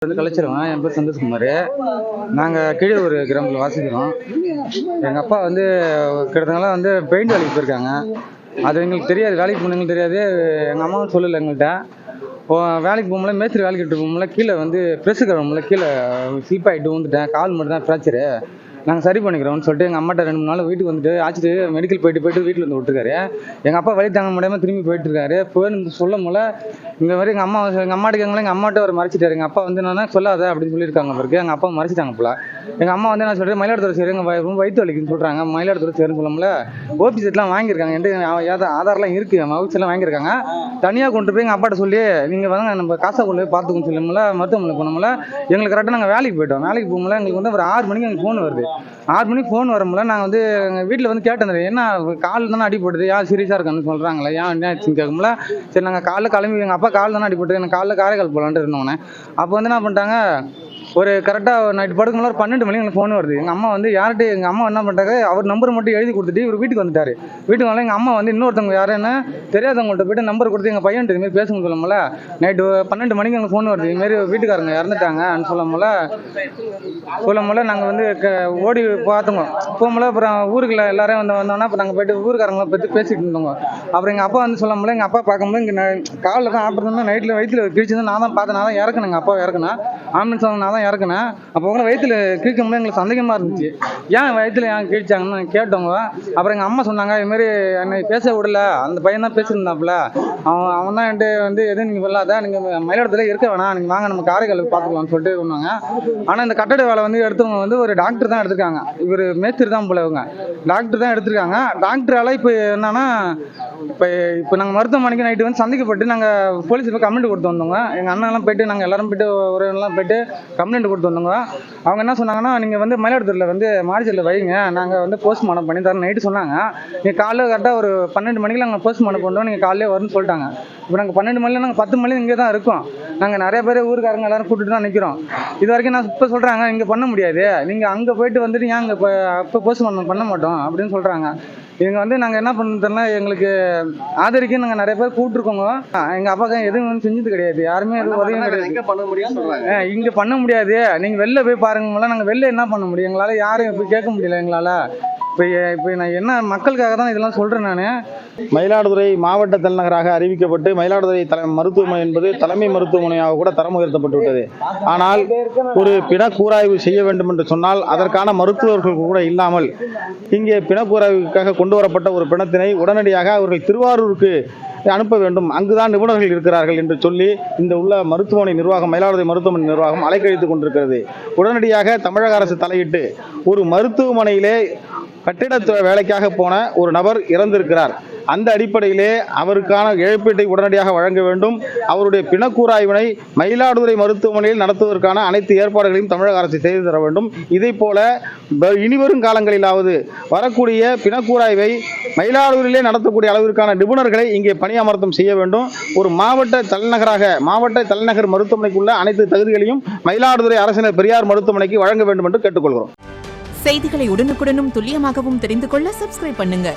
வந்து கலைச்சிருவேன். என் பேர் சந்தோஷ்குமார். நாங்கள் கீழூர் கிராமத்தில் வாசிக்கிறோம். எங்கள் அப்பா வந்து கிட்டத்தட்ட வந்து பெயிண்ட் வேலைக்கு போயிருக்காங்க. அது எங்களுக்கு தெரியாது, வேலைக்கு போனவங்களுக்கு தெரியாது. எங்கள் அம்மாவும் சொல்லலை எங்கள்கிட்ட. வேலைக்கு போகும்போது மேஸ்திரி வேலைக்கு போகும்போது கீழே வந்து ப்ரெஸ்ஸு கழுவும்போது கீழே ஸ்லிப் ஆகிட்டு வந்துட்டேன். கால் மட்டும் தான் ஃப்ராக்சரு. நாங்கள் சரி பண்ணிக்கிறோம்னு சொல்லிட்டு எங்கள் அம்மாட்ட 2-3 நாள் வீட்டுக்கு வந்துட்டு ஆச்சுட்டு மெடிக்கல் போயிட்டு வீட்டில் வந்து விட்டுருக்காரு. எங்கள் அப்பா வழி தாங்க முடியாமல் திரும்பி போயிட்டுருக்காரு. போய் சொல்லும் போல இந்த மாதிரி எங்கள் அம்மாட்டுக்கு எங்கள் அம்மாட்ட அவர் மறைச்சிட்டாரு. எங்கள் அப்பா வந்து என்னன்னா சொல்லாத அப்படின்னு சொல்லியிருக்காங்க பிறகு. எங்கள் அப்பா மறைச்சிட்டாங்க போல. எங்கள் அம்மா வந்து நான் சொல்கிறேன் மயிலாடுதுறை சரி எங்கள் வயிற்று வலிக்குன்னு சொல்கிறாங்க. மயிலாடுதுறை சரின்னு சொல்லும்போல ஓபி செட்லாம் வாங்கியிருக்காங்க. என்கிட்ட ஆதாரெலாம் இருக்குது. மவுச் எல்லாம் வாங்கியிருக்காங்க. தனியாக கொண்டு போய் எங்கள் அப்பாட்ட சொல்லி நீங்கள் வாங்க நம்ம காசை கொண்டு போய் பார்த்துக்கோன்னு சொல்லும்போல மருத்துவமனை போனோம்ல எங்களுக்கு கரெக்டாக நாங்கள் வேலைக்கு போயிட்டோம். வேலைக்கு போகும்போது எங்களுக்கு வந்து ஒரு 6 மணிக்கு எங்களுக்கு ஃபோன் வருது. 6 மணிக்கு ஃபோன் வரும்போது நாங்கள் வந்து எங்கள் வீட்டில் வந்து கேட்டேன், என்ன கால் தானே அடிபடுது, யார் சீரியஸாக இருக்கான்னு சொல்கிறாங்களே, ஏன் என்ன ஆச்சுன்னு கேட்கும்போல சரி நாங்கள் காலைல கிளம்பி எங்கள் அப்பா கால் தானே அடிபட்டு எனக்கு காலைல காரைக்கால் போகலான்ட்டு இருந்தோன்னே. அப்போ வந்து என்ன பண்ணிட்டாங்க, ஒரு கரெக்டாக நைட்டு படுக்கும்போது ஒரு 12 மணிக்கு எனக்கு ஃபோன் வருது. எங்கள் அம்மா வந்து யார்கிட்ட எங்கள் அம்மா என்ன பண்ணிட்டாங்க, அவர் நம்பர் மட்டும் எழுதி கொடுத்துட்டு இவர் வீட்டுக்கு வந்துட்டார். வீட்டுக்கு வரல எங்கள் அம்மா வந்து இன்னொருத்தவங்க யாருன்னு தெரியாதவங்கள்ட்ட போய்ட்டு நம்பர் கொடுத்து எங்கள் பையன்ட்டு இதுமாரி பேசுங்க சொல்லும்போல நைட்டு 12 மணிக்கு எனக்கு ஃபோன் வருது. இதுமாரி வீட்டுக்காரங்க இறந்துட்டாங்கன்னு சொல்லும்போல நாங்கள் வந்து ஓடி பார்த்தோங்க. போகும்போது அப்புறம் ஊருக்குள்ள எல்லாரும் வந்தோன்னா அப்போ நாங்கள் போய்ட்டு ஊருக்காரங்களை பற்றி பேசிகிட்டு இருந்தோங்க. அப்புறம் எங்கள் அப்பா வந்து சொல்லும்போது எங்கள் அப்பா பார்க்கும்போது இங்கே காலில் தான் ஆப்பிட்றதுனா நைட்டில் வயிற்றில் கிழிச்சு நான் தான் பார்த்தேன். நான் தான் இறக்குனேன். எங்கள் அப்பா இறக்குனேன். ஆம்புலன்ஸ் நான் தான் இறக்குனேன். அப்போ கூட வயிற்றில் கிழிக்கும்போது எங்களுக்கு சந்தேகமாக இருந்துச்சு. ஏன் வயிற்றில் ஏன் கிழிச்சாங்கன்னு கேட்டவங்க. அப்புறம் எங்கள் அம்மா சொன்னாங்க இதுமாரி என்னை பேச விடல, அந்த பையன் தான் பேசியிருந்தாப்புல, அவன் தான் என்கிட்ட வந்து எதுவும் நீங்கள் சொல்லாத, நீங்கள் மயிலாடுதுறை இருக்க வேணாம், நீங்கள் வாங்க நம்ம காரைக்கால் பார்த்துக்கலாம்னு சொல்லிட்டு சொன்னாங்க. ஆனால் இந்த கட்டட வேலை வந்து எடுத்தவங்க வந்து ஒரு டாக்டர் தான் எடுத்திருக்காங்க. இவர் மேஸ்திரி தான் போல, இவங்க டாக்டர் தான் எடுத்திருக்காங்க. டாக்டரால் இப்போ என்னன்னா இப்போ நாங்கள் மருத்துவமனைக்கு நைட்டு வந்து சந்திக்கப்பட்டு நாங்கள் போலீஸ் போய் கம்ப்ளைண்ட் கொடுத்து வந்தோங்க. எங்கள் அண்ணெல்லாம் போய்ட்டு நாங்கள் எல்லாரும் போய்ட்டு உறவுலாம் போய்ட்டு கம்ப்ளைண்ட் கொடுத்து வந்தோங்க. அவங்க என்ன சொன்னாங்கன்னா, நீங்கள் வந்து மயிலாடுதுறையில் வந்து மாடிச்சலில் வைங்க, நாங்கள் வந்து போஸ்ட்மார்ட்டம் பண்ணி தரோம் நைட்டு சொன்னாங்க. நீங்கள் காலைல கரெக்டாக ஒரு 12 மணிக்கு நாங்கள் போஸ்ட்மார்ட்டம் பண்ணுறோம், நீங்கள் காலையிலே வரும்னு சொல்லிட்டாங்க. இப்போ நாங்கள் 12 மணியில் நாங்கள் 10 மணி இங்கே தான் இருக்கோம். நாங்கள் நிறைய பேர் ஊருக்காரங்க எல்லாரும் கூப்பிட்டு தான் நிற்கிறோம். இது வரைக்கும் நான் இப்போ சொல்கிறாங்க இங்கே பண்ண முடியாது, நீங்கள் அங்கே போய்ட்டு வந்துட்டு ஏன் இங்கே இப்போ போஸ்ட்மார்ட்டம் பண்ண மாட்டோம் அப்படின்னு சொல்கிறாங்க. இவங்க வந்து நாங்கள் என்ன பண்ணுறதுனா எங்களுக்கு ஆதரிக்க நாங்கள் நிறைய பேர் கூப்பிட்டுருக்கோங்க. எங்கள் அப்பாவுக்கு எதுவும் வந்து செஞ்சது கிடையாது. யாருமே எதுவும் உதவியும் கிடையாது. இங்கே பண்ண முடியாது, நீங்கள் வெளில போய் பாருங்களா. நாங்கள் வெளில என்ன பண்ண முடியும், எங்களால் யாரும் இப்போ கேட்க முடியல எங்களால். இப்போ நான் என்ன மக்களுக்காக தான் இதெல்லாம் சொல்கிறேன். நான் மயிலாடுதுறை மாவட்ட தலைநகராக அறிவிக்கப்பட்டு மயிலாடுதுறை மருத்துவமனை என்பது தலைமை மருத்துவமனையாக கூட தரம் உயர்த்தப்பட்டு விட்டது. ஆனால் ஒரு பிணக்கூராய்வு செய்ய வேண்டும் என்று சொன்னால் அதற்கான மருத்துவர்கள் கூட இல்லாமல் இங்கே பிணக்கூராய்வுக்காக கொண்டு வரப்பட்ட ஒரு பிணத்தினை உடனடியாக அவர்கள் திருவாரூருக்கு அனுப்ப வேண்டும், அங்குதான் நிபுணர்கள் இருக்கிறார்கள் என்று சொல்லி இந்த உள்ள மருத்துவமனை நிர்வாகம், மயிலாடுதுறை மருத்துவமனை நிர்வாகம் அலைக்கழித்துக் கொண்டிருக்கிறது. உடனடியாக தமிழக அரசு தலையிட்டு ஒரு மருத்துவமனையிலே கட்டிட வேலைக்காக போன ஒரு நபர் இறந்திருக்கிறார். அந்த அடிப்படையிலே அவருக்கான இழப்பீட்டை உடனடியாக வழங்க வேண்டும். அவருடைய பிணக்கூராய்வினை மயிலாடுதுறை மருத்துவமனையில் நடத்துவதற்கான அனைத்து ஏற்பாடுகளையும் தமிழக அரசு செய்து தர வேண்டும். இதே போல இனிவரும் காலங்களிலாவது வரக்கூடிய பிணக்கூராய்வை மயிலாடுதுறையிலே நடத்தக்கூடிய அளவிற்கான நிபுணர்களை இங்கே பணியமர்த்தம் செய்ய வேண்டும். ஒரு மாவட்ட தலைநகர் மருத்துவமனைக்குள்ள அனைத்து தகுதிகளையும் மயிலாடுதுறை அரசினர் பெரியார் மருத்துவமனைக்கு வழங்க வேண்டும் என்று கேட்டுக்கொள்கிறோம். செய்திகளை உடனுக்குடனும் துல்லியமாகவும் தெரிந்து கொள்ள சப்ஸ்கிரைப் பண்ணுங்க.